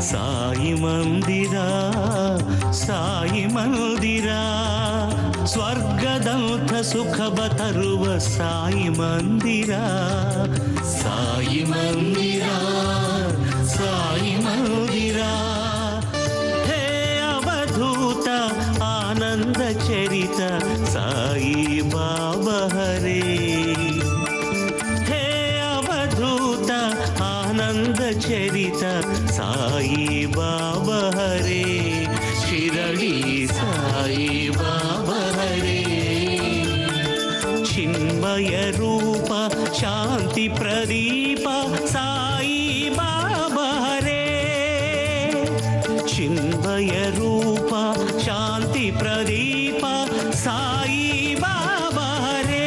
ಸಾಯಿ ಮಂದಿರ ಸಾಯಿ ಮಂದಿರ, ಸ್ವರ್ಗದಂಥ ಸುಖವ ತರುವ ಸಾಯಿ ಮಂದಿರ, ಸಾಯಿ ಮಂದಿರ ಸಾಯಿ ಮಂದಿರ. ಹೇ ಅವಧೂತ ಆನಂದ ಚರಿತ ಸಾಯಿ ಬಾಬಾ ಹರೇ, ಹೇ ಅವಧೂತ ಆನಂದ ಚರಿತ ಸಾಯಿ ಬಾಬಾ ಹರೇ, ಶಿರಡಿ ಸಾಯಿ ಬಾಬಾ ಹರೇ. ಚಿನ್ಮಯ ರೂಪ ಶಾಂತಿ ಪ್ರದೀಪ ಸಾಯಿ ಬಾಬಾ ಹರೇ, ಚಿನ್ಮಯ ರೂಪ ಶಾಂತಿ ಪ್ರದೀಪ ಸಾಯಿ ಬಾಬಾ ಹರೇ,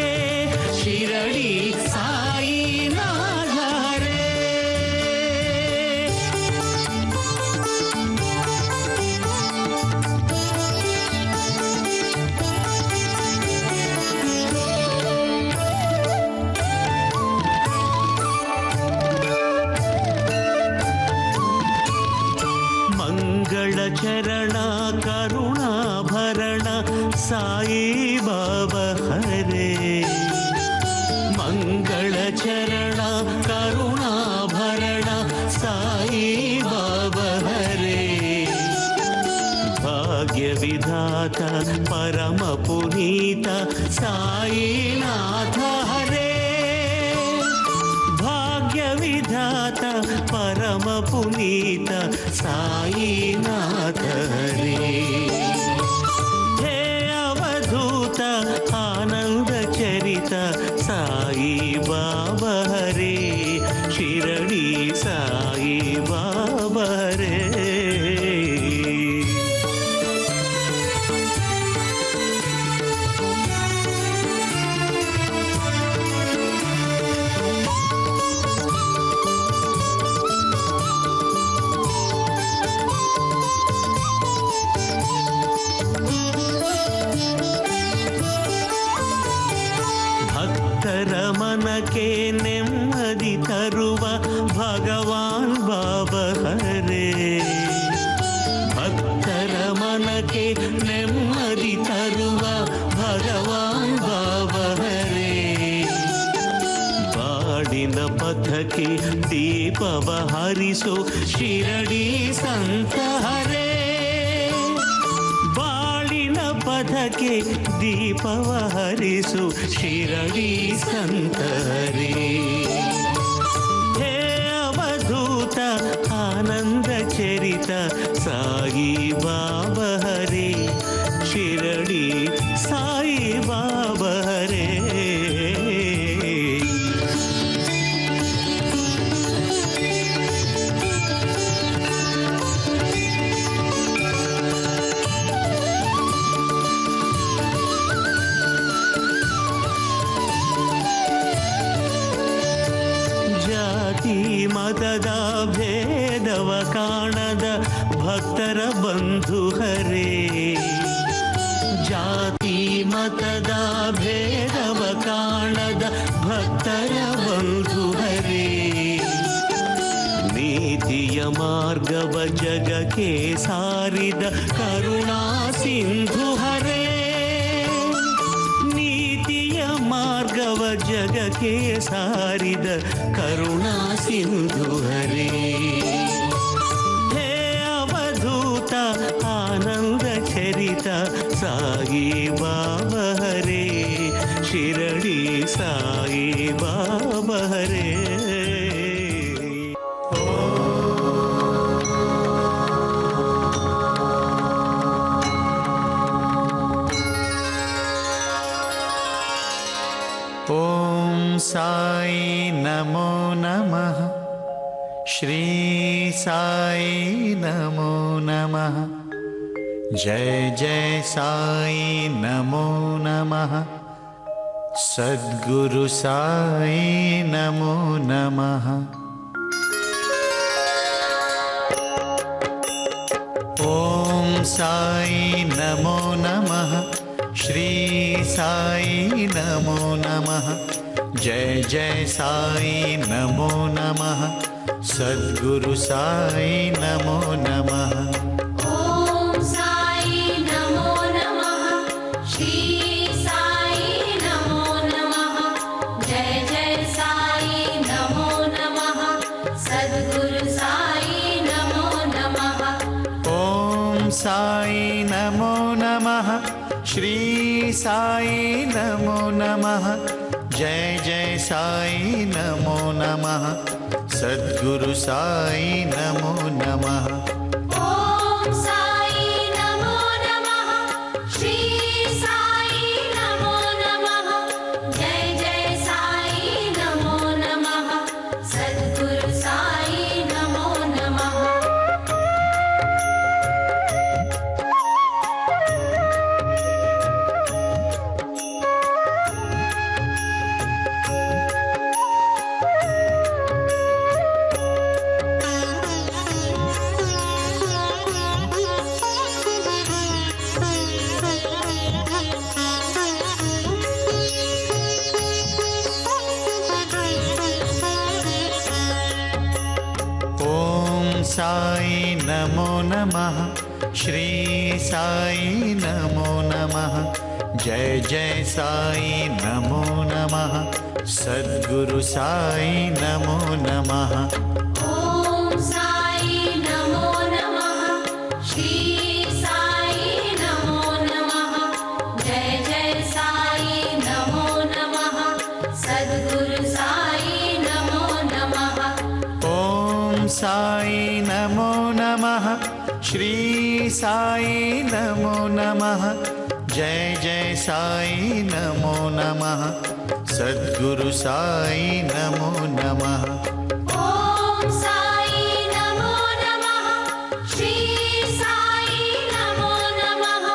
ಶಿರಡಿ ಸಾಯಿ ನಾಥ ಹರೇ. ಮಂಗಳ ಚರಣ ಕರುಣಾಭರಣ ಸಾಯಿ ಬಾಬಾ ಹರೇ, ಮಂಗಳ ಚರಣ ಕರುಣಾಭರಣ ಸಾಯಿ ಬಾಬಾ ಹರೇ. ಭಾಗ್ಯ ವಿಧಾತ ಪರಮ ಪುನೀತ ಸಾಯಿನಾಥ ಹರೇ, ಭಾಗ್ಯ ವಿಧಾತ ಪರಮ ಪುನೀತ ಸಾಯಿನಾಥ ಹರೇ. ಹೇ ಅವಧೂತ ಆನಂದ ಚರಿತ ಸಾಯಿ ಬಾಬಾ ಹರೇ, ಶಿರಡಿ ಸಾಯಿ ಬಾಬಾ ಹರೇ. ಭಕ್ತರ ಮನಕ್ಕೆ ನೆಮ್ಮದಿ ತರುವ ಭಗವಾನ್ ಬಾಬಾ ಹರೇ, ಭಕ್ತರ ಮನಕ್ಕೆ ನೆಮ್ಮದಿ ತರುವ ಭಗವಾನ್ ಬಾಬಾ ಹರೇ. ಬಾಡಿನ ಪಥಕ್ಕೆ ದೀಪವ ಹರಿಸು ಶಿರಡಿ ಸಂತ ಹರೇ, ಬಾಳಿನ ಪಥಕ್ಕೆ ದೀಪವ ಹರಿಸು ಶಿರಡಿ ಸಂತ ಹರೇ. ಹೇ ಅವಧೂತ ಆನಂದ ಚರಿತ ಸಾಯಿ ಬಾಬಾ ಹರೇ, ಶಿರಡಿ ಸಾಯಿ ಬಾಬಾ ಹರೇ. ಮತದ ಭೇದವ ಕಾಣದ ಭಕ್ತರ ಬಂಧು ಹರೇ, ಜಾತಿ ಮತದ ಭೇದವ ಕಾಣದ ಭಕ್ತರ ಬಂಧು ಹರೇ. ನೀತಿಯ ಮಾರ್ಗವ ಜಗಕ್ಕೆ ಸಾರಿದ ಕರುಣಾ ಸಿಂಧು ಹರೇ, ನೀತಿಯ ಮಾರ್ಗವ ಜಗಕ್ಕೆ ಸಾರಿದ ಕರುಣಾ ಸಿಂಧು ಹರೇ. ಹೇ ಅವಧೂತ ಆನಂದ ಚರಿತ ಸಾಯಿ ಬಾಬಾ ಹರೇ, ಶಿರಡಿ ಸಾಯಿ ಬಾಬಾ ಹರೇ. ಓಂ ಸಾಯಿ ನಮೋ ನಮಃ, ಶ್ರೀ ಸಾಯಿ ನಮೋ ನಮಃ, ಜಯ ಜಯ ಸಾಯಿ ನಮೋ ನಮಃ, ಸದ್ಗುರು ಸಾಯಿ ನಮೋ ನಮಃ. ಓಂ ಸಾಯಿ ನಮೋ ನಮಃ, ಶ್ರೀ ಸಾಯಿ ನಮೋ ನಮಃ, ಜಯ ಜಯ ಸಾಯಿ ನಮೋ ನಮಃ, सद्गुरु साई नमो नमः। ॐ साई नमो नमः। श्री साई नमो नमः। जय जय साई नमो नमः। सद्गुरु साई नमो नमः। ॐ साई नमो नमः। श्री साई नमो नमः। जय जय साई नमो नमः। सद्गुरु साई नमो नमः। ॐ साई नमो नमः। श्री साई नमो नमः। जय जय साई नमो नमः। सद्गुरु साई नमो नमः। ॐ साई नमो नमः। श्री साई नमो नमः। जय जय साई नमो नमः। सद्गुरु साई नमो नमः। ॐ साई नमो नमः। श्री साई नमो नमः। जय जय साई नमो नमः। सद्गुरु साई नमो नमः। ॐ साई नमो नमः। श्री साई नमो नमः। जय जय साई नमो नमः। सद्गुरु साई नमो नमः। ॐ साई नमो नमः। श्री साई नमो नमः।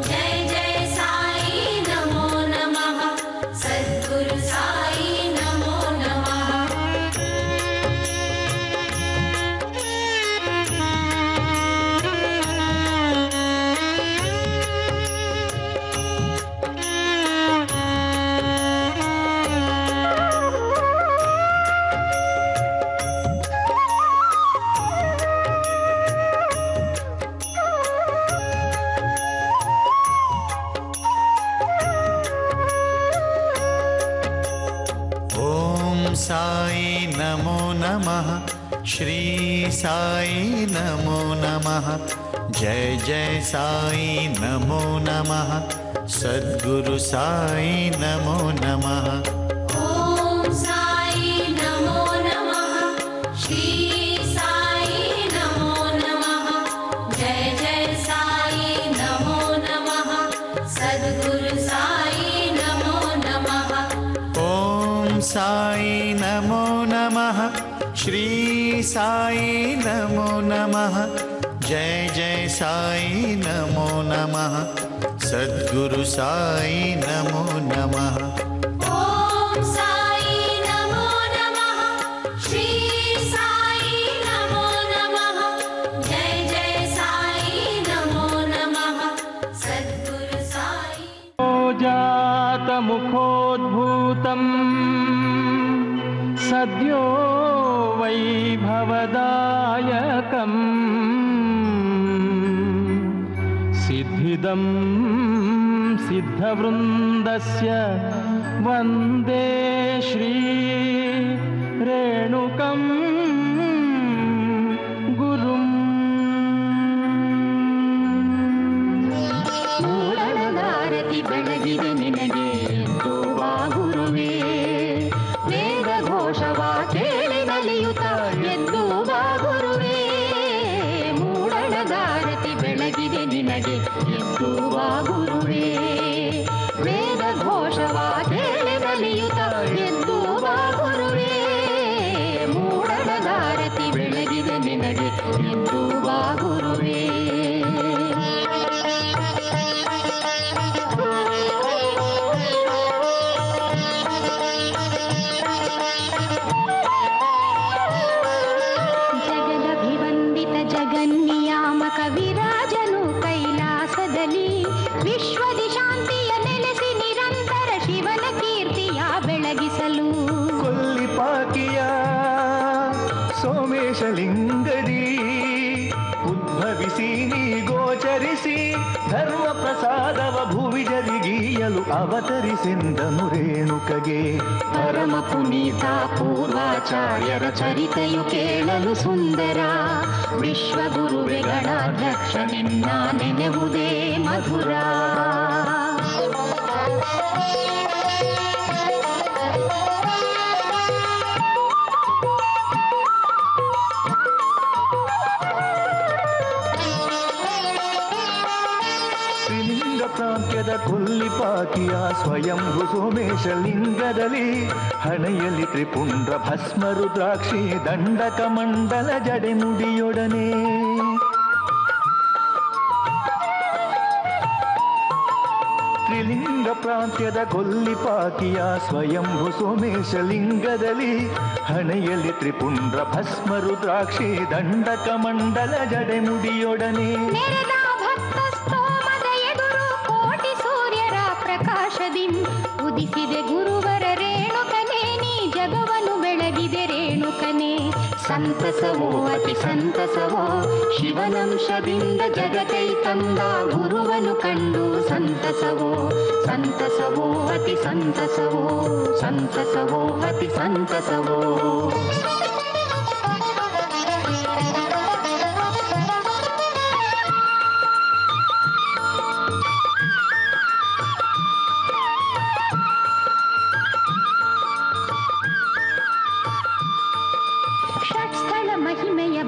जय जय साई नमो नमः। सद्गुरु साई नमो नमः। ॐ साई नमो नमः। श्री साई नमो नमः। जय जय साई नमो नमः। सद्गुरु साई नमो नमः। ॐ साई नमो नमः। श्री साई नमो नमः। जय जय साई नमो नमः। सद्गुरु साई नमो नमः। ॐ साई नमो नमः। श्री साई नमो नमः। जय जय साई नमो नमः। सद्गुरु साई नमो नमः। ॐ साई नमो नमः। श्री साई नमो नमः। जय जय साई नमो नमः। सद्गुरु साई जातमुखोद्भूतं सद्यो वैभवदायकम् सिद्धिदं सिद्धवृन्दस्य वन्दे श्री रेणुकं गुरुम्। ಮೂಡಣದಾರತಿ ಬೆಳಗಿದೆ ನಿನಗೆ ಎಂದು ಬಾ ಗುರುವೇ. ವೇದ ಘೋಷವ ಕೇಳಿ ನಲಿಯುತ್ತ ಎಂದು ಬಾ ಗುರುವೇ. ಮೂಡಣದಾರತಿ ಬೆಳಗಿದೆ ನಿನಗೆ ಎಂದು ಬಾ ಗುರುವೇ. ವೇದ ಘೋಷವ ಕೇಳಿ ನಲಿಯುತ್ತ ಎಂದು ಬಾ ಗುರುವೇ. ಮೂಡಣದಾರತಿ ಬೆಳಗಿದೆ ನಿನಗೆ ಎಂದು ಬಾ ಗುರುವೇ. ಜಗದಭಿವಂದಿತ ಜಗನ್ನಿಯಾಮಕ ವಿರಾಜನು ಕೈಲಾಸದಲ್ಲಿ ವಿಶ್ವದಿ ಶಾಂತಿಯ ನೆಲೆಸಿ ನಿರಂತರ ಶಿವನ ಕೀರ್ತಿಯ ಬೆಳಗಿಸಲು ಕೊಲ್ಲಿಪಾಕಿಯ ಸೋಮೇ ಸ್ವೀಕರಿಸಿ ಧರ್ಮ ಪ್ರಸಾದವ ಭುವಿಜರಿಗೀಯಲು ಅವತರಿಸೆಂದನು ರೇಣುಕಗೆ. ಪರಮ ಪುನೀತ ಪೂರ್ವಾಚಾರ್ಯರ ಚರಿತೆಯು ಕೇಳಲು ಸುಂದರ. ವಿಶ್ವಗುರುವೆ ಗಣಾಧ್ಯಕ್ಷ ನಿನ್ನ ನೆನೆವುದೇ ಮಧುರ. ಪ್ರಾಂತ್ಯದ ಕೊಲ್ಲಿಪಾಕಿಯ ಸ್ವಯಂಭು ಸೋಮೇಶ ಲಿಂಗದಲ್ಲಿ ಹಣೆಯಲ್ಲಿ ತ್ರಿಪುಂಡ್ರ ಭಸ್ಮ ರುದ್ರಾಕ್ಷಿ ದಂಡಕ ಮಂಡಲ ಜಡೆಮುಡಿಯೊಡನೆ. ತ್ರಿಲಿಂಗ ಪ್ರಾಂತ್ಯದ ಕೊಲ್ಲಿಪಾಕಿಯ ಸ್ವಯಂಭು ಸೋಮೇಶ ಲಿಂಗದಲ್ಲಿ ಹಣೆಯಲ್ಲಿ ತ್ರಿಪುಂಡ್ರ ಭಸ್ಮ ರುದ್ರಾಕ್ಷಿ ದಂಡಕ ಮಂಡಲ ಜಡೆಮುಡಿಯೊಡನೆ. ಉದಿಸಿದೆ ಗುರುವರ ರೇಣುಕನೇ, ನೀ ಜಗವನ್ನು ಬೆಳಗಿದೆ ರೇಣುಕನೇ. ಸಂತಸವೋ ಅತಿ ಸಂತಸವೋ ಶಿವನಂಶದಿಂದ ಜಗತ್ತೈ ತಂದ ಗುರುವನು ಕಂಡು ಸಂತಸವೋ. ಸಂತಸವೋ ಅತಿ ಸಂತಸವೋ, ಸಂತಸವೋ ಅತಿ ಸಂತಸವೋ.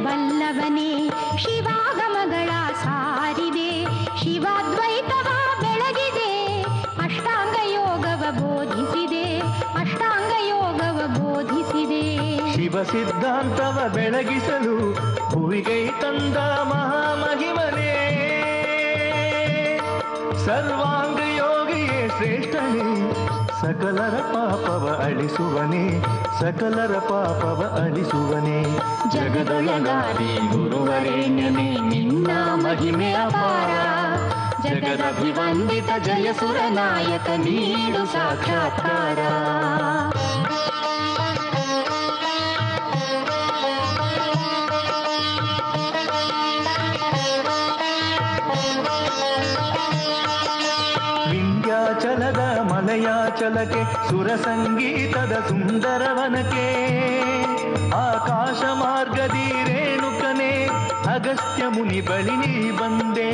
ಬಲ್ಲವನೇ ಶಿವಾಗಮಗಳ ಸಾರಿದೆ, ಶಿವಾದ್ವೈತವ ಬೆಳಗಿದೆ, ಅಷ್ಟಾಂಗ ಯೋಗವ ಬೋಧಿಸಿದೆ, ಅಷ್ಟಾಂಗ ಯೋಗವ ಬೋಧಿಸಿದೆ. ಶಿವ ಸಿದ್ಧಾಂತವ ಬೆಳಗಿಸಲು ಭುವಿಗೈ ತಂದ ಮಹಾಮಹಿಮನೇ, ಸರ್ವಾಂಗ ಯೋಗಿಯೇ ಶ್ರೇಷ್ಠನೇ, ಸಕಲರ ಪಾಪವ ಅಳಿಸುವನೇ, ಸಕಲರ ಪಾಪವ ಅಳಿಸುವನೇ. ಜಗದೊಳಗಾದಿ ಗುರುವರೇಣ್ಯನೇ ನಿನ್ನ ಮಹಿಮೆ ಅಪಾರ, ಜಗದಭಿವಂದಿತ ಜಯಸುರ ನಾಯಕ ನೀಡು ಸಾಕ್ಷಾತ್ಕಾರ. ವಿಂಧ್ಯಾಚಲದ ಮಲಯಾಚಲಕ್ಕೆ ಸುರ ಸಂಗೀತದ ಸುಂದರವನಕ್ಕೆ, ಆಕಾಶ ಮಾರ್ಗದಿ ರೇಣುಕನೇ ಅಗಸ್ತ್ಯ ಮುನಿ ಬಳಿ ನೀ ಬಂದೆ.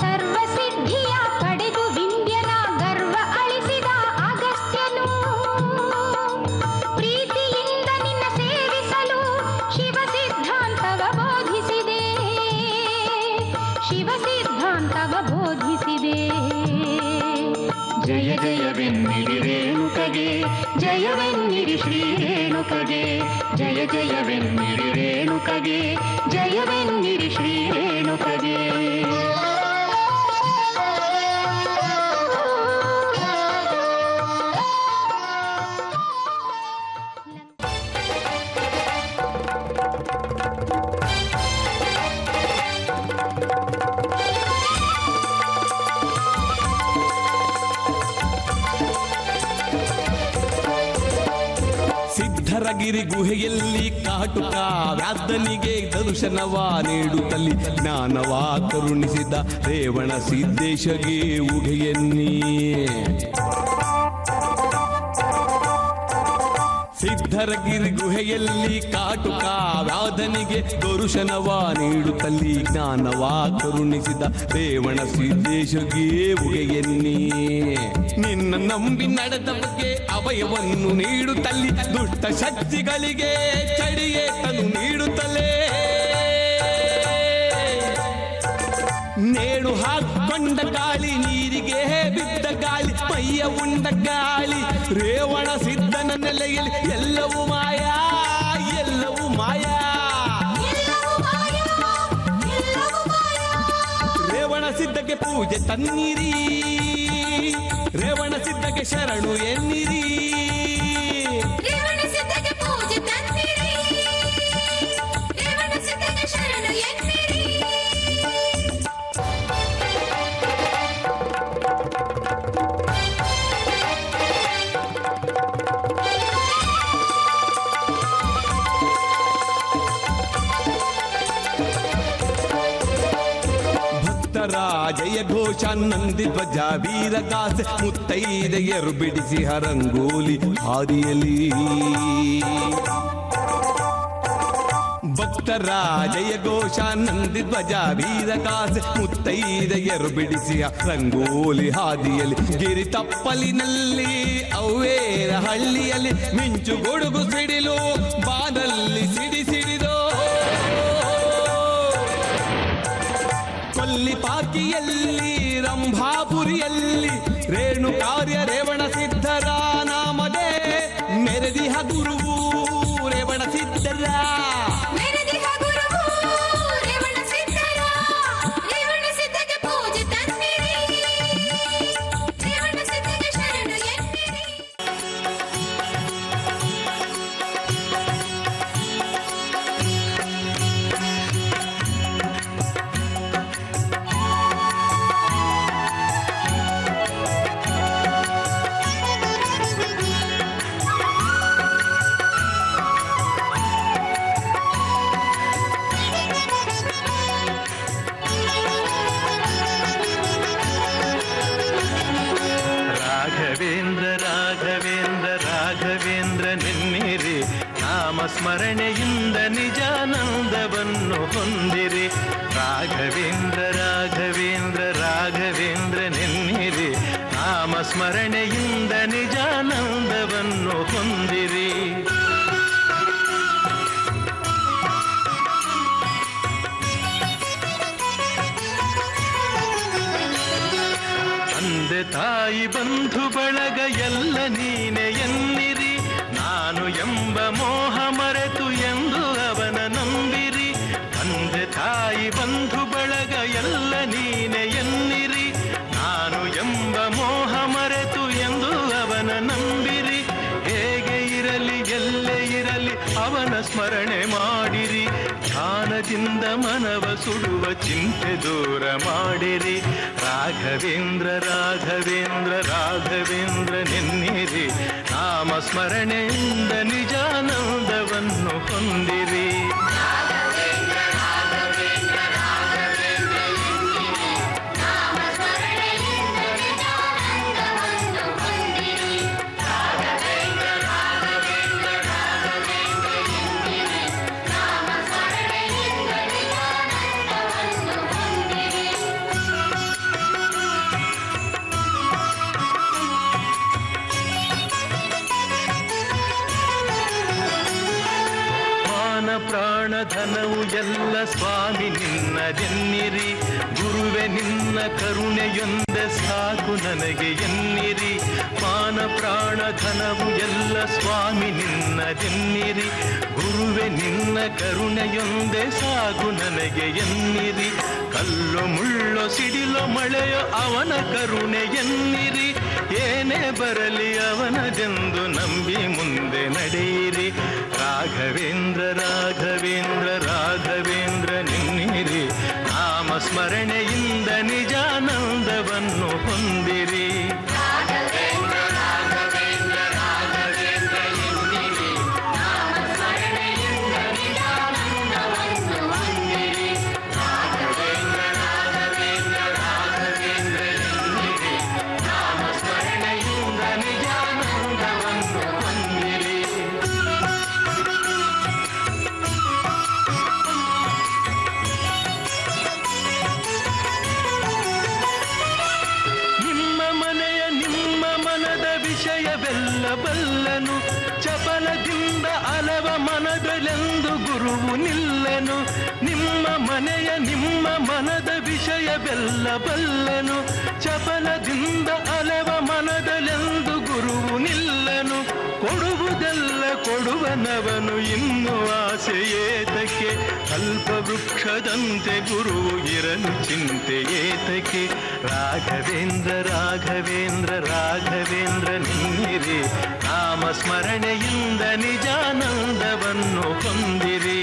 ಸರ್ವಸಿದ್ಧಿಯ ಪಡೆದು ವಿಂಧ್ಯನ ಗರ್ವ ಅಳಿಸಿದ ಅಗಸ್ತ್ಯನು, ಪ್ರೀತಿಯಿಂದ ನಿನ್ನ ಸೇವಿಸಲು ಶಿವ ಸಿದ್ಧಾಂತವ ಬೋಧಿಸಿದೆ, ಶಿವ ಸಿದ್ಧಾಂತವ ಬೋಧಿಸಿದೆ. ಜಯ ಜಯವೆನ್ನಿರಿ ರೇಣುಕಗೆ, ಜಯವೆನ್ನಿರಿ ಶ್ರೀ ರೇಣುಕಗೆ, ಜಯ ಜಯವೆನ್ನಿರಿ ರೇಣುಕಗೆ, ಜಯವೆನ್ನಿರಿ ಶ್ರೀ ರೇಣುಕಗೆ. ಸಿದ್ಧರಗಿರಿ ಗುಹೆಯಲ್ಲಿ ಕಾಟುಕ ವ್ಯಾಧನಿಗೆ ದರ್ಶನವ ನೀಡುತ್ತಲ್ಲಿ ಜ್ಞಾನವ ಕರುಣಿಸಿದ ರೇವಣ ಸಿದ್ದೇಶಗೆ ಉಗೆಯನ್ನಿ. ಸಿದ್ಧರಗಿರಿ ಗುಹೆಯಲ್ಲಿ ಕಾಟುಕ ವ್ಯಾಧನಿಗೆ ದರ್ಶನವ ನೀಡುತ್ತಲ್ಲಿ ಜ್ಞಾನವ ಕರುಣಿಸಿದ ರೇವಣ ಸಿದ್ದೇಶಗೆ ಉಗೆಯನ್ನಿ. ನಿನ್ನ ನಂಬಿ ನಡೆದವರಿಗೆ ಅಭಯವನ್ನು ನೀಡುತ್ತಲ್ಲಿ ದುಷ್ಟ ಶಕ್ತಿಗಳಿಗೆ ಚಡಿಯೇಟನ್ನು ನೀಡುತ್ತಲೇ. ನೇಣು ಹಾಕೊಂಡ ಗಾಳಿ, ನೀರಿಗೆ ಬಿದ್ದ ಗಾಳಿ, ಮೈಯ ಉಂಡ ಗಾಳಿ, ರೇವಣ ಸಿದ್ಧನ ನೆಲೆಯಲ್ಲಿ ಎಲ್ಲವೂ ಮಾಯಾ, ಎಲ್ಲವೂ ಮಾಯಾ. ರೇವಣ ಸಿದ್ಧಗೆ ಪೂಜೆ ತನ್ನಿರಿ, ರೇವಣ ಸಿದ್ಧಗೆ ಶರಣು ಎನ್ನಿರಿ. ಭಕ್ತರ ಜಯ ಘೋಷ ನಂದಿ ಧ್ವಜ ವೀರಗಾಸೆ ಮುತ್ತೈದೆಯರು ಬಿಡಿಸಿ ಹರಂಗೋಲಿ ಹಾದಿಯಲಿ. ಭಕ್ತರ ಜಯ ಘೋಷ ನಂದಿ ಧ್ವಜ ವೀರಗಾಸೆ ಮುತ್ತೈದೆಯರು ಬಿಡಿಸಿ ರಂಗೋಲಿ ಹಾದಿಯಲ್ಲಿ. ಗಿರಿ ತಪ್ಪಲಿನಲ್ಲಿ ಅವ್ವೇರ ಹಳ್ಳಿಯಲ್ಲಿ ಮಿಂಚು ಗೊಡುಗು ಸಿಡಿಲು ಬಾನಲ್ಲಿ ಸಿಡಿಸಿಡಿದೋ. ಕೊಲ್ಲಿಪಾಕಿಯಲ್ಲಿ ರಂಭಾಪುರಿಯಲ್ಲಿ ರೇಣು ಕಾರ್ಯ ರೇವಣ ಸಿದ್ಧರ ನಾಮದೇ ಮೆರೆದಿಹ ಗುರುವು ರೇವಣ ಸಿದ್ಧರ. ಸ್ಮರಣೆಯಿಂದ ನಿಜಾನಂದವನ್ನು ಹೊಂದಿರಿ. ರಾಘವೇಂದ್ರ ರಾಘವೇಂದ್ರ ರಾಘವೇಂದ್ರ ನೆನ್ನಿರಿ. ನಾಮ ಸ್ಮರಣೆಯಿಂದ ನಿಜಾನಂದವನ್ನು ಹೊಂದಿರಿ. ತಂದೆ ತಾಯಿ ಬಂಧು ಬಳಗ ಎಲ್ಲ ನೀನೆ ಎನ್ನಿರಿ. ನಾನು ಎಂಬ ಮೋಹ ಮರೆತು ಎಂದು ಅವನ ನಂಬಿರಿ. ತಂದೆ ತಾಯಿ ಬಂಧು ಬಳಗ ಎಲ್ಲ ನೀನೆ ಎನ್ನಿರಿ. ನಾನು ಎಂಬ ಮೋಹ ಮರೆತು ಎಂದು ಅವನ ನಂಬಿರಿ. ಹೇಗೆ ಇರಲಿ ಎಲ್ಲೇ ಇರಲಿ ಅವನ ಸ್ಮರಣೆ ಮಾಡಿರಿ. ಧ್ಯಾನದಿಂದ ಮನವ ಸುಡುವ ಚಿಂತೆ ದೂರ ಮಾಡಿರಿ. ರಾಘವೇಂದ್ರ ರಾಘವೇಂದ್ರ ರಾಘವೇಂದ್ರ ನೆನ್ನಿರಿ. ನಾಮ ಸ್ಮರಣೆಯಿಂದ ನಿಜಾನಂದವನ್ನು ಹೊಂದಿರಿ. ಪ್ರಾಣಧನವು ಎಲ್ಲ ಸ್ವಾಮಿ ನಿನ್ನದೆನ್ನಿರಿ. ಗುರುವೆ ನಿನ್ನ ಕರುಣೆಯೊಂದೆ ಸಾಕು ನನಗೆ ಎನ್ನಿರಿ. ಮಾನ ಪ್ರಾಣಧನವು ಎಲ್ಲ ಸ್ವಾಮಿ ನಿನ್ನದೆನ್ನಿರಿ. ಗುರುವೆ ನಿನ್ನ ಕರುಣೆಯೊಂದೆ ಸಾಕು ನನಗೆ ಎನ್ನಿರಿ. ಕಲ್ಲು ಮುಳ್ಳು ಸಿಡಿಲು ಮಳೆಯೋ ಅವನ ಕರುಣೆ ಎನ್ನಿರಿ. ಏನೇ ಬರಲಿ ಅವನದೆಂದು ನಂಬಿ ಮುಂದೆ ನಡೆಯಿರಿ. ರಾಘವೇಂದ್ರ ರಾಘವೇಂದ್ರ ರಾಘವೇಂದ್ರ ನೆನ್ನಿರಿ. ನಾಮ ಸ್ಮರಣೆಯಿಂದ ನಿಜಾನಂದವನ್ನು ಹೊಂದಿರಿ. ಬಲ್ಲನು ಚಪಲದಿಂದ ಅಲವ ಮನದಲೆಂದು ಗುರುವು ನಿಲ್ಲನು. ನಿಮ್ಮ ಮನೆಯ ನಿಮ್ಮ ಮನದ ವಿಷಯ ಬಲ್ಲನು. ಚಪಲದಿಂದ ಅಲವ ಮನದಲೆಂದು ಗುರುವು ನಿಲ್ಲನು. ಕೊಡುವುದೆಲ್ಲ ಕೊಡುವನವನು ಇನ್ನು ಆಸೆ ಏತಕ್ಕೆ. ಕಲ್ಪವೃಕ್ಷದಂತೆ ಗುರುವು ಇರಲು ಚಿಂತೆ ಏತಕ್ಕೆ. ರಾಘವೇಂದ್ರ ರಾಘವೇಂದ್ರ ರಾಘವೇಂದ್ರ ನಿನ್ನಿರಿ. ನಾಮ ಸ್ಮರಣೆಯಿಂದ ನಿಜಾನಂದವನ್ನು ಹೊಂದಿರಿ.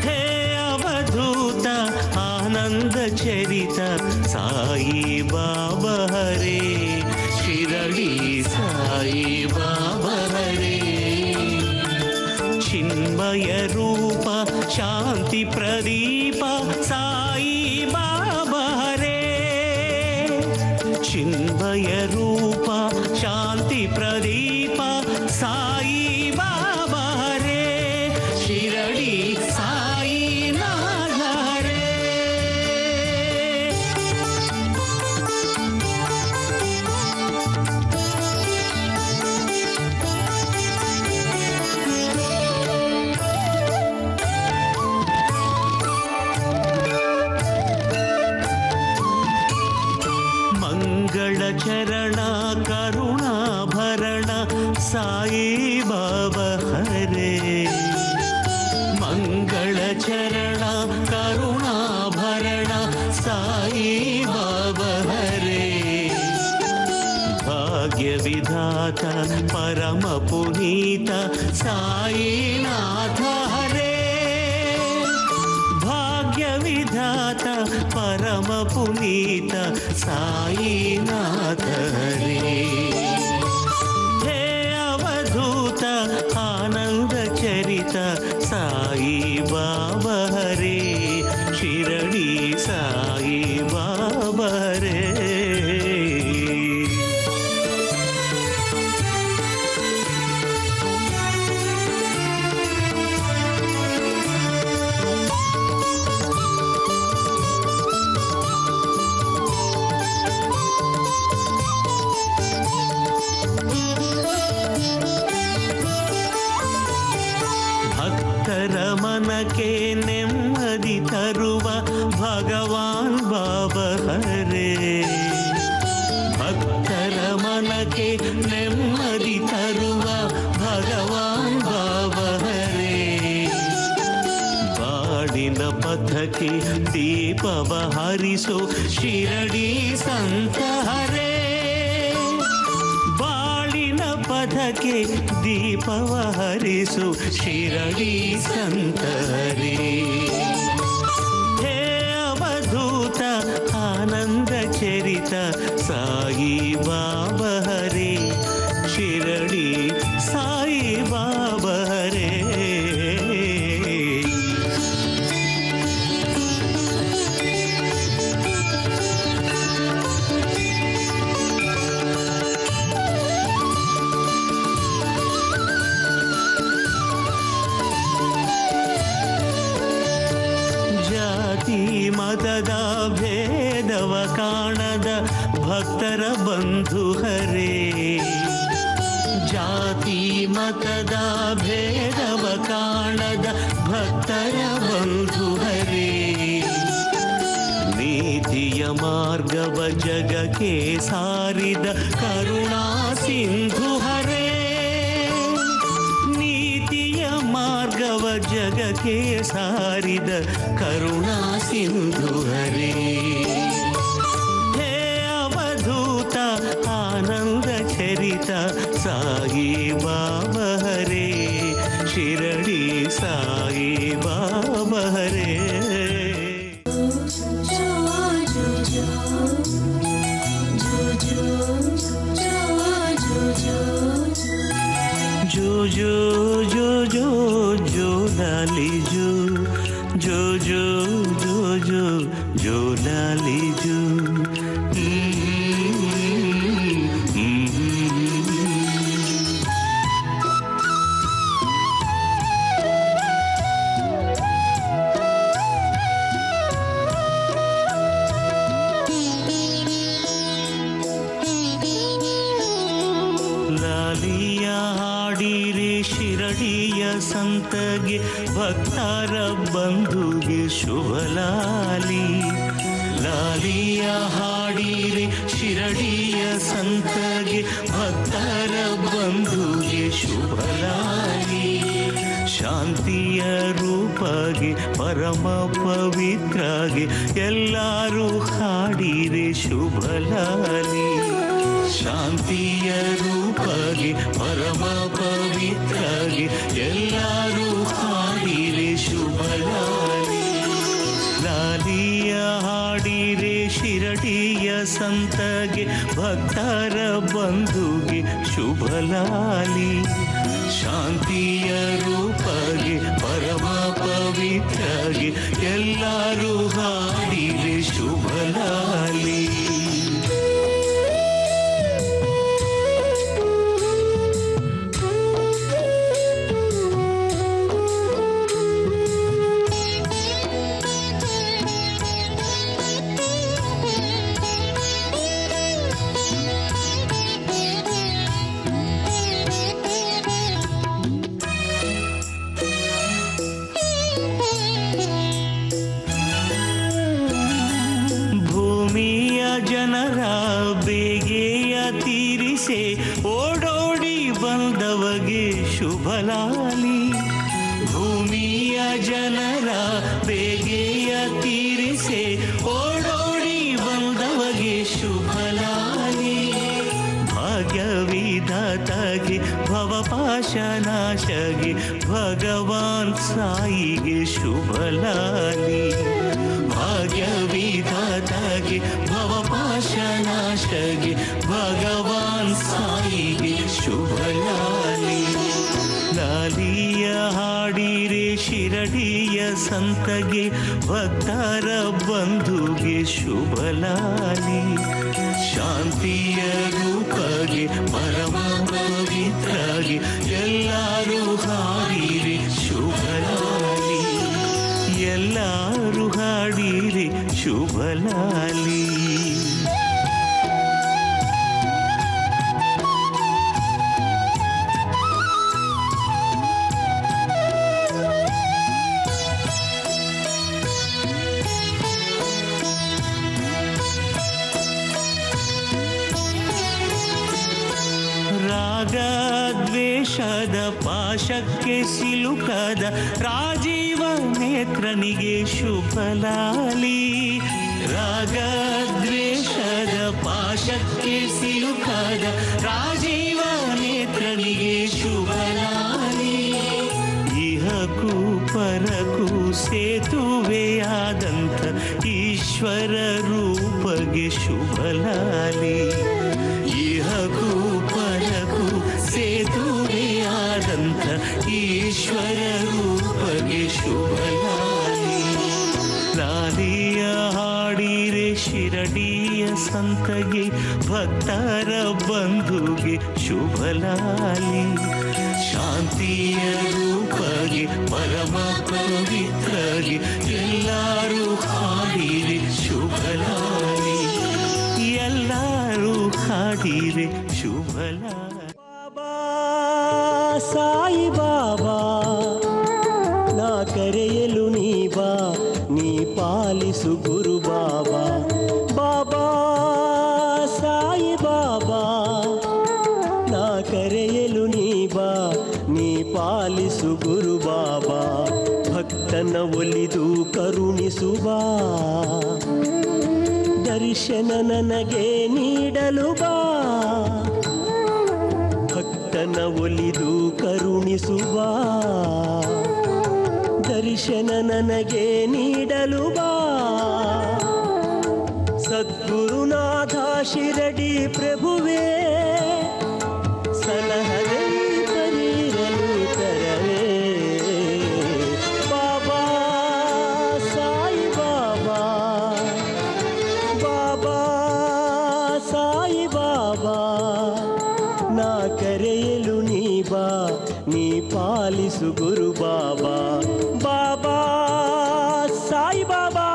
ಹೇ ಅವಧೂತ ಆನಂದ ಚರಿತ ಸಾಯಿ ಬಾಬಾ ಹರೇ ಶಿರಡಿ ಸಾಯಿ ಬಾಬಾ ಹರೇ ಚಿನ್ಮಯ ರೂಪ ಶಾಂತಿ ಪ್ರದೀಪ ಸಾಯಿ ಬಾಬಾ ಹರೇ ಚಿನ್ಮಯ ರೂಪ ಶಾಂತಿ ಪ್ರದೀಪ ಸಾಯಿ ಬಾಬಾ ಹರೇ ಶಿರಡಿ ಸಾಯಿ ನಾಥ ಹರೇ ಮಂಗಳ ಚರಣ ಕರುಣಾಭರಣ ಸಾಯಿ ಬಾಬಾ ಹರೇ ಮಂಗಳ ಚರಣ ಕರುಣಾಭರಣ ಸಾಯಿ ಬಾಬಾ ಹರೇ ಭಾಗ್ಯ ವಿಧಾತ ಪರಮ ಪುನೀತ ಸಾಯಿನಾಥ ಹರೇ ಭಾಗ್ಯ ವಿಧಾತ ಪರಮ ಪುನೀತ ಸಾಯಿನಾಥ ಹರೇ ಹೇ ಅವಧೂತ ಆನಂದ ಚರಿತ ಸಾಯಿ ಬಾಬಾ ಹರೇ ಶಿರಡಿ ಸಾಯಿ ಬಾಬಾ ಹರೇ ಭಕ್ತರ ಮನಕ್ಕೆ ನೆಮ್ಮದಿ ತರುವ ಭಗವಾನ್ ಬಾಬಾ ಹರೇ ಭಕ್ತರ ಮನಕ್ಕೆ ನೆಮ್ಮದಿ ತರುವ ಭಗವಾನ್ ಬಾಬಾ ಹರೇ ಬಾಡಿನ ಪಥಕ್ಕೆ ದೀಪವ ಹರಿಸೋ ಶಿರಡಿ ಸಂತ ಹರೇ ಬಾಳಿನ ಪಥಕ್ಕೆ ದೀಪವ ಹರಿಸು ಶಿರಡಿ ಸಂತ ಹರೇ ಹೇ ಅವಧೂತ ಆನಂದ ಚರಿತ ಸಾಯಿ ಬಾಬಾ ಹರೇ ಶಿರಡಿ ಸಾಯಿ ಬಾಬಾ ಹರೇ ಜಾತಿ ಮತದ ಭೇದವ ಕಾಣದ ಭಕ್ತರ ಬಂಧು ಹರೇ ಜಾತಿ ಮತದ ಭೇದವ ಕಾಣದ ಭಕ್ತರ ಬಂಧು ಹರೇ ನೀತಿಯ ಮಾರ್ಗವ ಜಗಕ್ಕೆ ಸಾರಿದ ಕರುಣಾ ಸಿಂಧು ಹರೇ ನೀತಿಯ ಮಾರ್ಗವ ಜಗಕ್ಕೆ ಸಾರಿದ ಕರುಣಾ ಸಿಂಧು ಹರೇ ಹೇ ಅವಧೂತ ಆನಂದ ಚರಿತ ಸಾಯಿ ಬಾಬಾ ಹರೇ ಶಿರಡಿ ಸಾಯಿ ಬಾಬಾ ಹರೇ जो जो जो जो जो लाली जो जो जो जो जो जो लाली जो ಲಾಲಿಯ ಹಾಡಿರಿ ಶಿರಡಿಯ ಸಂತಗೆ ಭಕ್ತರ ಬಂಧುಗೆ ಶುಭ ಲಾಲಿ ಲಾಲಿಯ ಹಾಡಿರಿ ಶಿರಡಿಯ ಸಂತಗೆ ಭಕ್ತರ ಬಂಧುಗೆ ಶುಭ ಲಾಲಿ ಶಾಂತಿಯ ರೂಪಗೆ ಪರಮ ಪವಿತ್ರಗೆ ಎಲ್ಲರೂ ಹಾಡಿರಿ ಶುಭ ಲಾಲಿ ಶಾಂತಿಯ ರೂಪಗೆ ಪರಮ ಪವಿತ್ರಗೆ ಎಲ್ಲರೂ ಹಾಡಿರೆ ಶುಭಲಾಲಿ. ಲಾಲಿಯ ಹಾಡಿರೆ ಶಿರಡಿಯ ಸಂತಗೆ ಭಕ್ತರ ಬಂಧುಗೆ ಶುಭಲಾಲಿ. ಶಾಂತಿಯ ರೂಪಗೆ ಪರಮ ಪವಿತ್ರಗೆ ಎಲ್ಲರೂ ಹಾಡಿರೆ ಶುಭಲಾಲಿ. ಜನರ ಬೇಗೆಯ ತೀರಿಸೆ ಓಡೋಡಿ ಬಂದವಗೆ ಶುಭಲಾಲಿ. ಭೂಮಿಯ ಜನರ ಬೇಗೆಯ ತೀರಿಸೆ ಓಡೋಡಿ ಬಂದವಗೆ ಶುಭಲಾಲಿ. ಭಾಗ್ಯವಿಧಾತಗೆ ಭವಪಾಶನಾಶಗೆ ಭಗವಾನ್ ಸಾಯಿಗೆ ಶುಭಲಾಲಿ. ಭಾಗ್ಯವಿಧಾತಗೆ ಭವಪಾಶನಾಶಗೆ ಭಗವಾನ್ ಸಾಯಿಗೆ ಶುಭಲಾಲಿ. ಲಾಲಿಯ ಹಾಡಿರೆ ಶಿರಡಿಯ ಸಂತಗೆ ಭಕ್ತರ ಬಂಧುಗೆ ಶುಭಲಾಲಿ. ಶಾಂತಿಯ ರೂಪಗೆ ಪರಮ ಪವಿತ್ರಗೆ ಎಲ್ಲರೂ ಹಾಡಿರೆ ಶುಭಲಾಲಿ. ಎಲ್ಲರೂ ಹಾಡಿರೆ ಶುಭಲಾಲಿ. ರಾಗ ದ್ವೇಷದ ಪಾಶಕ್ಕೆ ಸಿಲುಕದ ರಾಜೀವ ನೇತ್ರನಿಗೆ ಶುಭಲಾಲಿ. ರಾಗ ದ್ವೇಷದ ಪಾಶಕ್ಕೆ ಸಿಲುಕದ ರಾಜೀವ ನೇತ್ರನಿಗೆ ಶುಭಲಾಲಿ. ಇಹಕ್ಕೂ ಪರಕ್ಕೂ ಸೇತುವೆಯಾದಂಥ ಈಶ್ವರ ರೂಪಗೆ ಶುಭಲಾಲಿ. ಇಹಕ್ಕೂ ಪರಕ್ಕೂ ಸೇತುವೆಯಾದಂಥ ಈಶ್ವರ ರೂಪಗೆ ಶುಭಲಾಲಿ. ಲಾಲಿಯ ಹಾಡಿರೆ ಶಿರಡಿಯ ಸಂತಗೆ ಭಕ್ತರ ಬಂಧುಗೆ ಶುಭಲಾಲಿ. ಶಾಂತಿಯ ರೂಪಗೆ ಪರಮ ಪವಿತ್ರಗೆ ಎಲ್ಲರೂ ಹಾಡಿರೆ ಶುಭಲಾಲಿ. ಎಲ್ಲರೂ ಹಾಡಿರೆ ಶುಭಲಾಲಿ. ಬಾಬಾ ಸಾಯಿ ಬಾಬಾ ನಾ ಕರೆಯಲು ನೀ ಬಾ, ನೀ ಪಾಲಿಸು ಗುರು ಬಾಬಾ. ಬಾಬಾ ಸಾಯಿ ಬಾಬಾ ನಾ ಕರೆಯಲು ನೀ ಬಾ, ನೀ ಪಾಲಿಸು ಗುರು ಬಾಬಾ. ಭಕ್ತನ ಒಲಿದು ಕರುಣಿಸು ಬಾ, ದರ್ಶನ ನನಗೆ ನೀಡಲು ಬಾ. ಭಕ್ತನ ಒಲಿದು ಕರುಣಿಸು ಬಾ, ದರ್ಶನ ನನಗೆ ನೀಡಲು ಬಾ. ಸದ್ಗುರುನಾಥ ಶಿರಡಿ ಪ್ರಭುವೇ ಸಲಹದೆ ಪರಿರಲು ತರವೇ. ಬಾಬಾ ಸಾಯಿ ಬಾಬಾ, ಬಾಬಾ ಸಾಯಿ ಬಾಬಾ ನಾ ಕರೆಯಲು ನೀ ಬಾ, ನೀ ಪಾಲಿಸು ಗುರು ಬಾಬಾ. ಬಾಬಾ ಸಾಯಿ ಬಾಬಾ.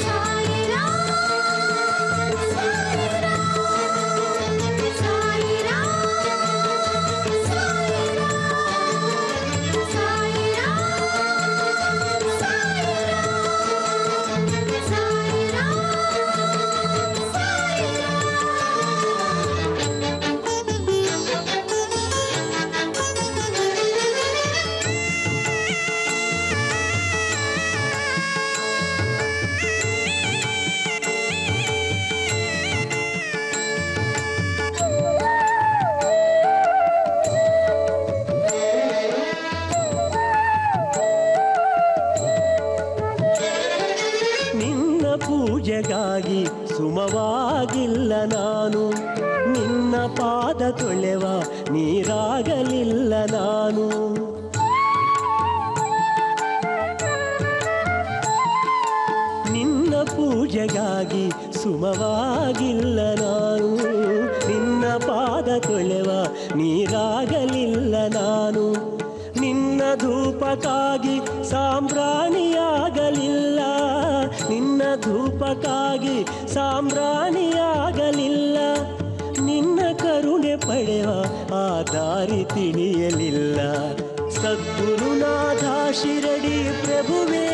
ಸಾಯಿ ರಾಮ್, ಸಾಯಿ ರಾಮ್. ಸುಮವಾಗಿಲ್ಲ ನಾನು, ನಿನ್ನ ಪಾದ ತೊಳೆವ ನೀರಾಗಲಿಲ್ಲ ನಾನು. ನಿನ್ನ ಪೂಜೆಗಾಗಿ ಸುಮವಾಗಿಲ್ಲ ನಾನು, ನಿನ್ನ ಪಾದ ತೊಳೆವ ನೀರಾಗಲಿಲ್ಲ ನಾನು. ನಿನ್ನ ಧೂಪಕ್ಕಾಗಿ ಸಾಂಬ್ರಾಣಿಯಾಗಲಿಲ್ಲ, ನಿನ್ನ ಧೂಪಕ್ಕಾಗಿ ಸಾಂಬ್ರಾಣಿಯಾಗಲಿಲ್ಲ. ನಿನ್ನ ಕರುಣೆ ಪಡೆವ ಆ ದಾರಿ ತಿಳಿಯಲಿಲ್ಲ. ಸದ್ಗುರುನಾಥ ಶಿರಡಿ ಪ್ರಭುವೇ,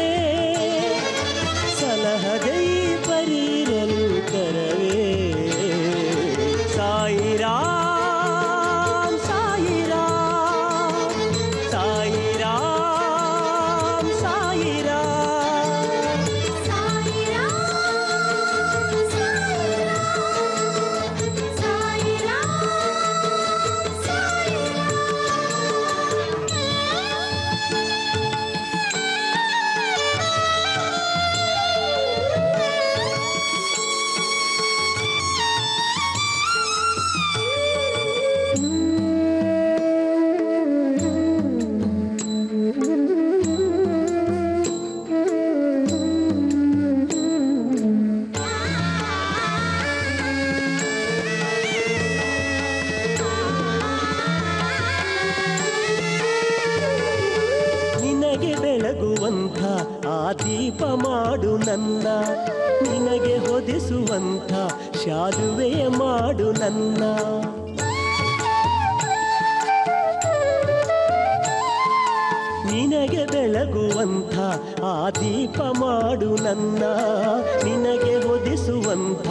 ಸಲಹದೈ ಪರಿರಲು ಕರವೇ. ಸಾಯಿರಾಮ್ ಸಾಯಿರಾಮ್ ಸಾಯಿರಾಮ್ ಸಾಯಿರಾಮ್ ಬೆಳಗುವಂಥ ಆ ದೀಪ ಮಾಡು ನನ್ನ, ನಿನಗೆ ಹೊದಿಸುವಂಥ ಶಾಲುವೆಯ ಮಾಡು ನನ್ನ. ನಿನಗೆ ಬೆಳಗುವಂಥ ಆ ದೀಪ ಮಾಡು ನನ್ನ, ನಿನಗೆ ಹೊದಿಸುವಂಥ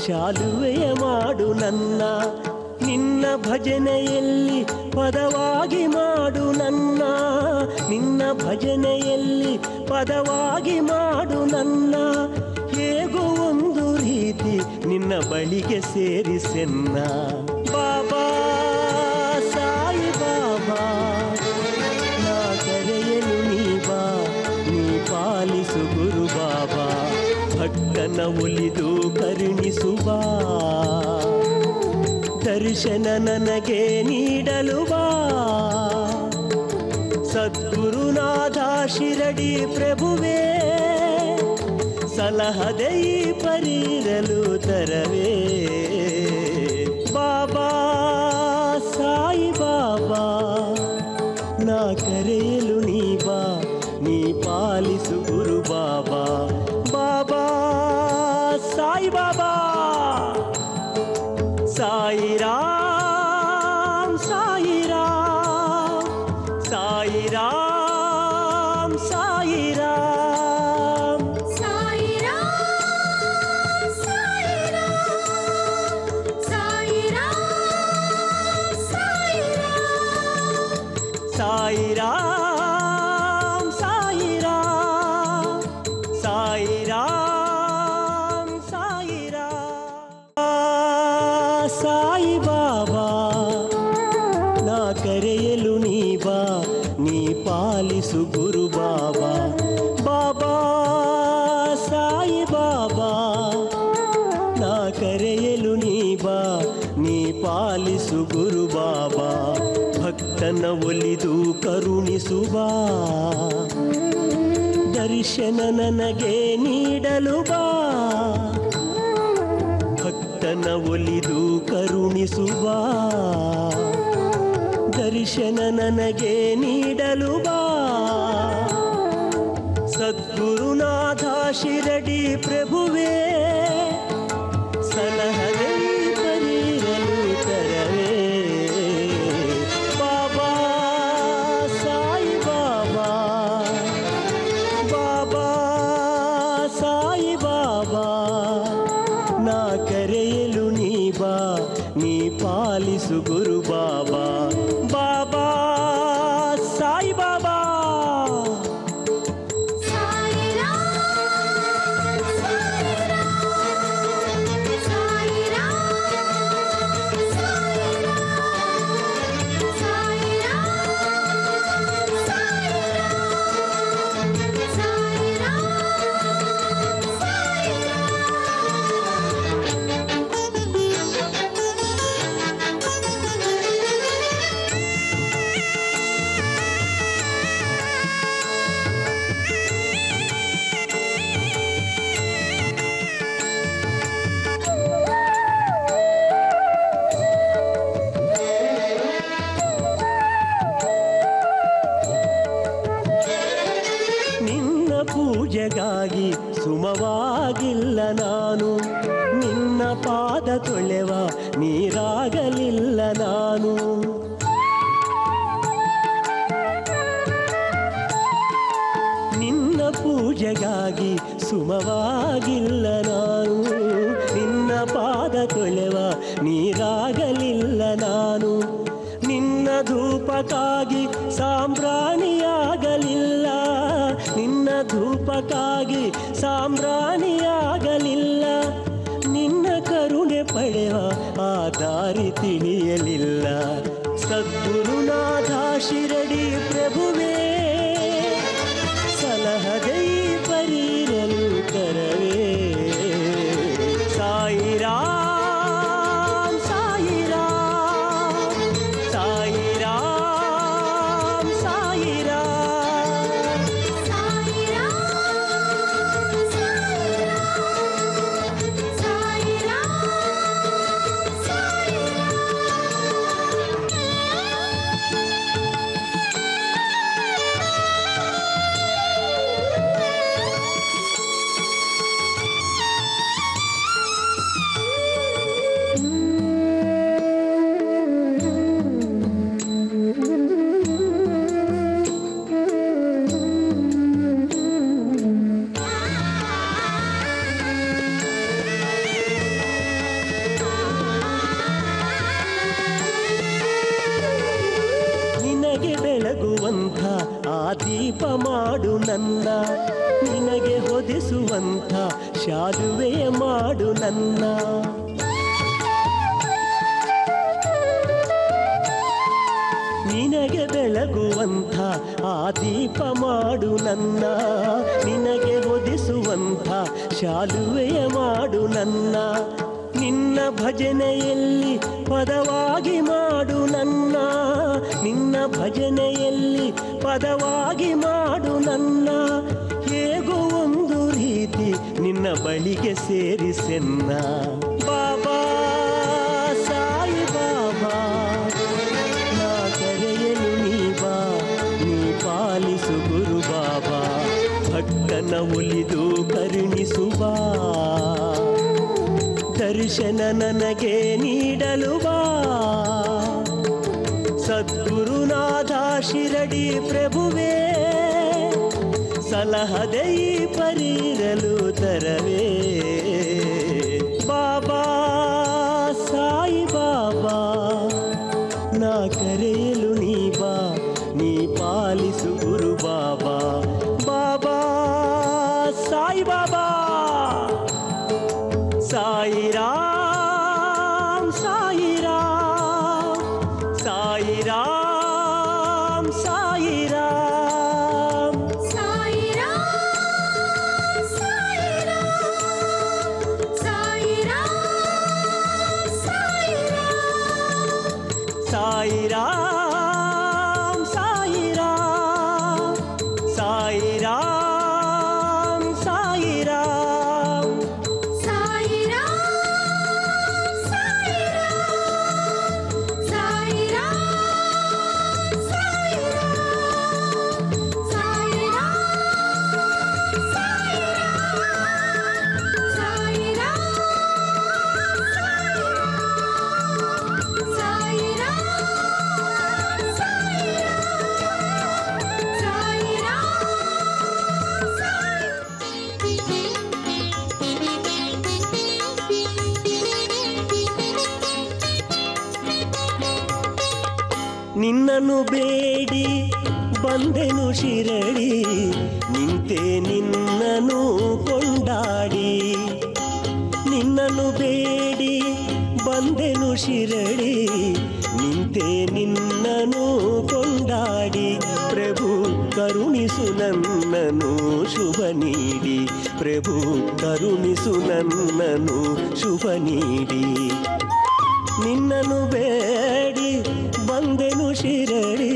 ಶಾಲುವೆಯ ಮಾಡು ನನ್ನ. ನಿನ್ನ ಭಜನೆಯಲ್ಲಿ ಪದವಾಗಿ ಮಾಡು ನನ್ನ, ನಿನ್ನ ಭಜನೆಯಲ್ಲಿ ಪದವಾಗಿ ಮಾಡು ನನ್ನ. ಹೇಗೋ ಒಂದು ರೀತಿ ನಿನ್ನ ಬಳಿಗೆ ಸೇರಿಸೆನ್ನ. ಬಾಬಾ ಸಾಯಿ ಬಾಬಾ, ನಾ ಕರೆಯಲು ನೀ ಬಾ, ನೀ ಪಾಲಿಸು ಗುರು ಬಾಬಾ. ಭಕ್ತನ ಒಲಿದು ಕರುಣಿಸು ಬಾ, ದರ್ಶನ ನನಗೆ ನೀಡಲು ಬಾ. ಸದ್ಗುರುನಾಥ ಶಿರಡಿ ಪ್ರಭುವೇ, ಸಲಹದೈ ಪರಿರಲು ತರವೇ. ಬಾಬಾ ಸಾಯಿ ಬಾಬಾ, ನಾ ಕರೆಯಲು ನೀ ಬಾ, ನೀ ಪಾಲಿಸು ಗುರು ಬಾಬಾ. ಬಾಬಾ ಸಾಯಿ ಬಾಬಾ. ಸಾಯಿರಾಮ್ ಸಾಯಿರಾಮ್ ಸಾಯಿರಾಮ್ ಸಾಯಿರಾಮ್ ಸಾಯಿರಾಮ್ ಸಾಯಿರಾಮ್ ಸಾಯಿರಾಮ್ ಸಾಯಿರಾಮ್. ಸಾಯಿ ಬಾಬಾ, ನಾ ಕರೆಯಲು ನೀ ಬಾ, ನೀ ಪಾಲಿಸು ಗುರು ಬಾಬಾ. ಬಾಬಾ ಸಾಯಿ ಬಾಬಾ, ನಾ ಕರೆಯಲು ನೀ ಬಾ, ನೀ ಪಾಲಿಸು ಗುರು ಬಾಬಾ. ಭಕ್ತನ ಒಲಿದು ಕರುಣಿಸು ಬಾ, ದರ್ಶನ ನನಗೆ ನೀಡಲು ಬಾ. ಭಕ್ತನ ಒಲಿದು ಕರುಣಿಸು ಬಾ, ದರ್ಶನ ನನಗೆ ನೀಡಲು ಬಾ. ಸದ್ಗುರುನಾಥ ಶಿರಡಿ ಪ್ರಭುವೇ, ಸಲಹದೈ ಪರಿರಲು ತರವೇ. ಬಾಬಾ ಸಾಯಿ ಬಾಬಾ, ಬಾಬಾ ಸಾಯಿ ಬಾಬಾ, ನಾ ಕರೆಯಲು ನೀ ಬಾ, ನೀ ಪಾಲಿಸು ಗುರು ಬಾಬಾ. ಬಾಬಾ ಸಾಯಿ ಬಾಬಾ. ಸಾಯಿರಾಮ್ ಸಾಯಿರಾಮ್ ಪೂಜೆಗಾಗಿ ಸುಮವಾಗಿಲ್ಲ ನಾನು, ನಿನ್ನ ಪಾದ ತೊಳೆವ ನೀರಾಗಲಿಲ್ಲ ನಾನು. ನಿನ್ನ ಪೂಜೆಗಾಗಿ ಸುಮವಾಗಿಲ್ಲ ನಾನು, ನಿನ್ನ ಪಾದ ತೊಳೆವ ನೀರಾಗಲಿಲ್ಲ ನಾನು. ನಿನ್ನ ಧೂಪಕ್ಕಾಗಿ ಸಾಂಬ್ರಾಣಿಯಾಗಲಿಲ್ಲ, ನಿನ್ನ ಧೂಪಕ್ಕಾಗಿ ಸಾಂಬ್ರಾಣಿಯಾಗಲಿಲ್ಲ. ನಿನ್ನ ಕರುಣೆ ಪಡೆವ ಆ ದಾರಿ ತಿಳಿಯಲಿಲ್ಲ. ಸದ್ಗುರುನಾಥ ಶಿರಡಿ ಪ್ರಭುವೇ, ಸಲಹದೈ ಪರಿರಲು ಕರವೇ. ಸಾಯಿರಾಮ್ ಸಾಯಿರಾಮ್ ಸಾಯಿರಾಮ್ ಸಾಯಿರಾಮ್ ಬೆಳಗುವಂಥ ಆ ದೀಪ ಮಾಡು ನನ್ನ, ನಿನಗೆ ಹೊದಿಸುವಂಥ ಶಾಲುವೆಯ ಮಾಡು ನನ್ನ. ನಿನಗೆ ಬೆಳಗುವಂಥ ಆ ದೀಪ ಮಾಡು ನನ್ನ, ನಿನಗೆ ಹೊದಿಸುವಂಥ ಶಾಲುವೆಯ ಮಾಡು ನನ್ನ. ನಿನ್ನ ಭಜನೆಯಲ್ಲಿ ಪದವಾಗಿ ಮಾಡು ನನ್ನ, ನಿನ್ನ ಭಜನೆಯಲ್ಲಿ ಪದವಾಗಿ ಮಾಡು ನನ್ನ. ಹೇಗೋ ಒಂದು ರೀತಿ ನಿನ್ನ ಬಳಿಗೆ ಸೇರಿಸೆನ್ನ. ಬಾಬಾ ಸಾಯಿ ಬಾಬಾ, ನಾ ಕರೆಯಲು ನೀ ಬಾ, ನೀ ಪಾಲಿಸು ಗುರು ಬಾಬಾ. ಭಕ್ತನ ಒಲಿದು ಕರುಣಿಸು ಬಾ, ದರ್ಶನ ನನಗೆ ನೀಡಲು ಬಾ. ಸದ್ಗುರುನಾಥ ಶಿರಡಿ ಪ್ರಭುವೇ, ಸಲಹದೈ ಪರಿರಲು ತರವೇ. ಬಾಬಾ ಸಾಯಿ ಬಾಬಾ, ನಾ ಕರೆಯಲು ನೀ ಬಾ, ನೀ ಪಾಲಿಸು ಗುರು ಬಾಬಾ. ಬಾಬಾ ಸಾಯಿ ಬಾಬಾ, ಸಾಯಿರಾಮ್ ಸಾಯಿರಾಮ್ ಸಾಯಿರಾಮ್ ಸಾಯಿರಾಮ್ ಸಾಯಿರಾಮ್ ಸಾಯಿರಾಮ್ ಸಾಯಿರಾಮ್ ಸಾಯಿರಾಮ್ ನಿನ್ನನ್ನು ಬೇಡಿ ಬಂದೆನು ಶಿರಡಿ, ನಿಂತೆ ನಿನ್ನನು ಕೊಂಡಾಡಿ. ನಿನ್ನನ್ನು ಬೇಡಿ ಬಂದೆನು ಶಿರಡಿ, ನಿಂತೆ ನಿನ್ನನು ಕೊಂಡಾಡಿ. ಪ್ರಭು ಕರುಣಿಸು ನನ್ನನು ಶುಭ ನೀಡಿ, ಪ್ರಭು ಕರುಣಿಸು ನನ್ನನು ಶುಭ ನೀಡಿ. ನಿನ್ನನು ಬೇಡಿ ಬಂದೆನು ಶಿರಡಿ,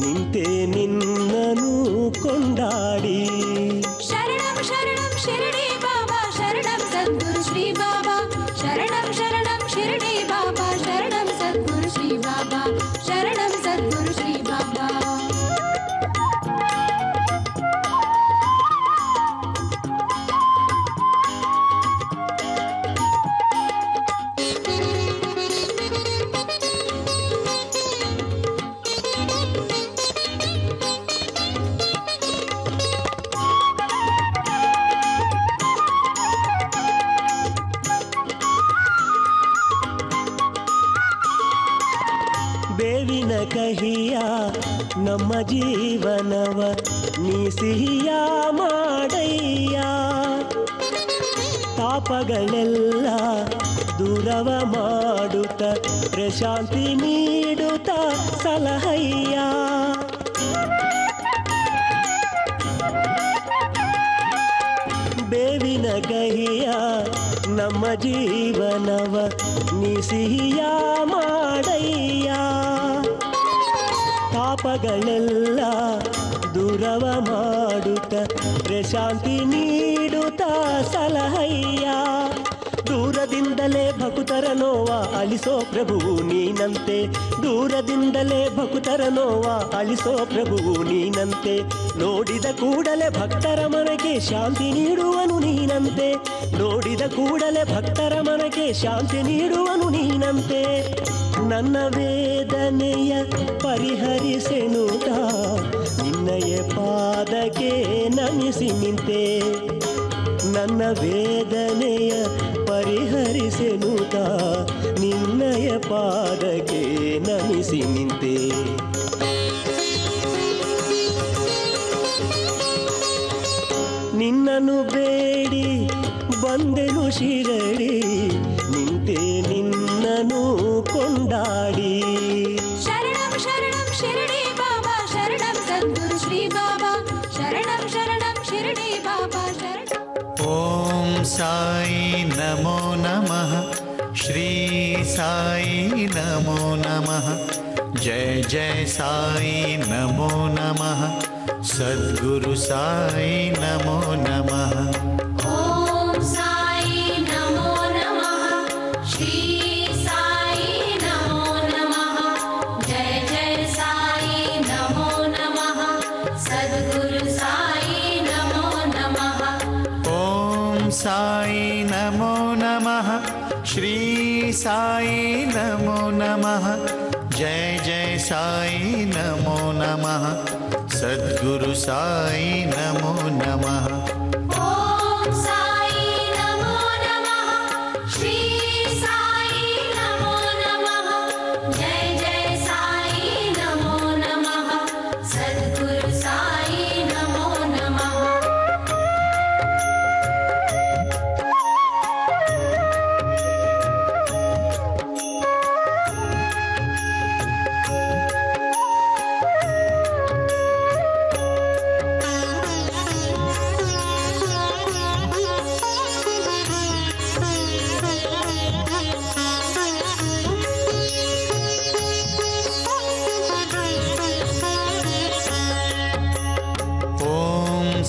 ನಿಂತೆ ನಿನ್ನನು ಕೊಂಡಾಡಿ. ಶರಣಂ ಶರಣಂ ಶಿರಡಿ ಬಾಬಾ, ಶರಣಂ ಸದ್ಗುರು ಶ್ರೀ ಬಾಬಾ. ಶರಣಂ ಶರಣಂ ಶಿರಡಿ ಬಾಬಾ, ಶರಣಂ ಸದ್ಗುರು ಶ್ರೀ ಬಾಬಾ. ಶರಣಂ ಸದ್ಗುರು ಶ್ರೀ ಬಾಬಾ. ನಮ್ಮ ಜೀವನವ ನೀ ಸಿಹಿಯ ಮಾಡಯ್ಯ, ಪಾಪಗಳೆಲ್ಲ ದೂರವ ಮಾಡುತ್ತ ಪ್ರಶಾಂತಿ ನೀಡುತ್ತ ಸಲಹಯ್ಯ. ಬೇವಿನ ಕಹಿಯ ನಮ್ಮ ಜೀವನವ ನೀ ಸಿಹಿಯ ಮಾಡಯ್ಯ, ಪಾಪಗಳೆಲ್ಲ ದೂರವ ಮಾಡುತ್ತ ಪ್ರಶಾಂತಿ ನೀಡುತ್ತ ಸಲಹಯ್ಯ. ದೂರದಿಂದಲೇ ಭಕ್ತರ ನೋವ ಅಳಿಸೋ ಪ್ರಭುವು ನೀನಂತೆ, ದೂರದಿಂದಲೇ ಭಕ್ತರ ನೋವ ಅಳಿಸೋ ಪ್ರಭುವು ನೀನಂತೆ, ನೋಡಿದ ಕೂಡಲೇ ಭಕ್ತರ ಮನಕ್ಕೆ ಶಾಂತಿ ನೀಡುವನು ನೀನಂತೆ, ನೋಡಿದ ಕೂಡಲೇ ಭಕ್ತರ ಮನಕ್ಕೆ ಶಾಂತಿ ನೀಡುವನು ನೀನಂತೆ. ನನ್ನ ವೇದನೆಯ ಪರಿಹರಿಸೆನುತ ನಿನ್ನಯ ಪಾದಕ್ಕೆ ನಮಿಸಿ ನಿಂತೆ, ನನ್ನ ವೇದನೆಯ ಪರಿಹರಿಸೆನುತ ನಿನ್ನಯ ಪಾದಕ್ಕೆ ನಮಿಸಿ ನಿಂತೆ. ನಿನ್ನನ್ನು ಬೇಡಿ ಬಂದೆನು ಶಿರಡಿ, ನಿಂತೆ ನಿನ್ನನು ಕೊಂಡಾಡಿ. ಶರಣಂ ಶರಣಂ ಶಿರಡಿ ಬಾಬಾ, ಶರಣಂ ಸದ್ಗುರು ಶ್ರೀ ಬಾಬಾ, ಶರಣಂ ಶರಣಂ ಶಿರಡಿ ಬಾಬಾ, ಶರಣಂ. ಓಂ ಸಾಯಿ ನಮೋ ನಮಃ, ಶ್ರೀ ಸಾಯಿ ನಮೋ ನಮಃ, ಜಯ ಜಯ ಸಾಯಿ ನಮೋ ನಮಃ, ಸದ್ಗುರು ಸಾಯಿ ನಮೋ ನಮಃ. ಓಂ ಸಾಯಿ ನಮೋ ನಮಃ, ಶ್ರೀ ಸಾಯಿ ನಮೋ ನಮಃ, ಜಯ ಜಯ ಸಾಯಿ ನಮೋ ನಮಃ, ಸದ್ಗುರು ಸಾಯಿ ನಮೋ ನಮಃ. ಓಂ ಸಾಯಿ ನಮೋ ನಮಃ, ಶ್ರೀ ಸಾಯಿ ನಮೋ ನಮಃ, ಜಯ ಜಯ ಸಾಯಿ ನಮೋ ನಮಃ, ಸದ್ಗುರು ಸಾಯಿ ನಮೋ ನಮಃ. ಓಂ ಸಾಯಿ ನಮೋ ನಮಃ, ಶ್ರೀ ಸಾಯಿ ನಮೋ ನಮಃ, ಜಯ ಜಯ ಸಾಯಿ ನಮೋ ನಮಃ, ಸದ್ಗುರು ಸಾಯಿ ನಮೋ ನಮಃ.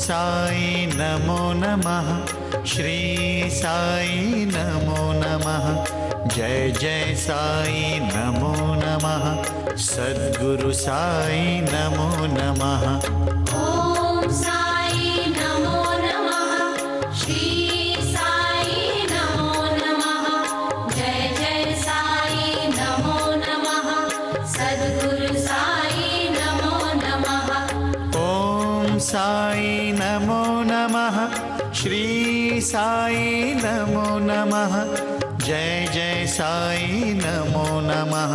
ಸಾಯಿ ನಮೋ ನಮಃ, ಶ್ರೀ ಸಾಯಿ ನಮೋ ನಮಃ, ಜಯ ಜಯ ಸಾಯಿ ನಮೋ ನಮಃ, ಸದ್ಗುರು ಸಾಯಿ ನಮೋ ನಮಃ. ಓಂ ಸಾಯಿ ನಮೋ ನಮಃ, ಶ್ರೀ ಸಾಯಿ ನಮೋ ನಮಃ, ಜಯ ಜಯ ಸಾಯಿ ನಮೋ ನಮಃ, ಸದ್ಗುರು ಸಾಯಿ ನಮೋ ನಮಃ. ಓಂ ಸಾಯಿ ನಮೋ ನಮಃ, ಶ್ರೀ ಸಾಯಿ ನಮೋ ನಮಃ, ಜಯ ಜಯ ಸಾಯಿ ನಮೋ ನಮಃ,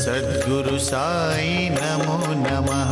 ಸದ್ಗುರು ಸಾಯಿ ನಮೋ ನಮಃ.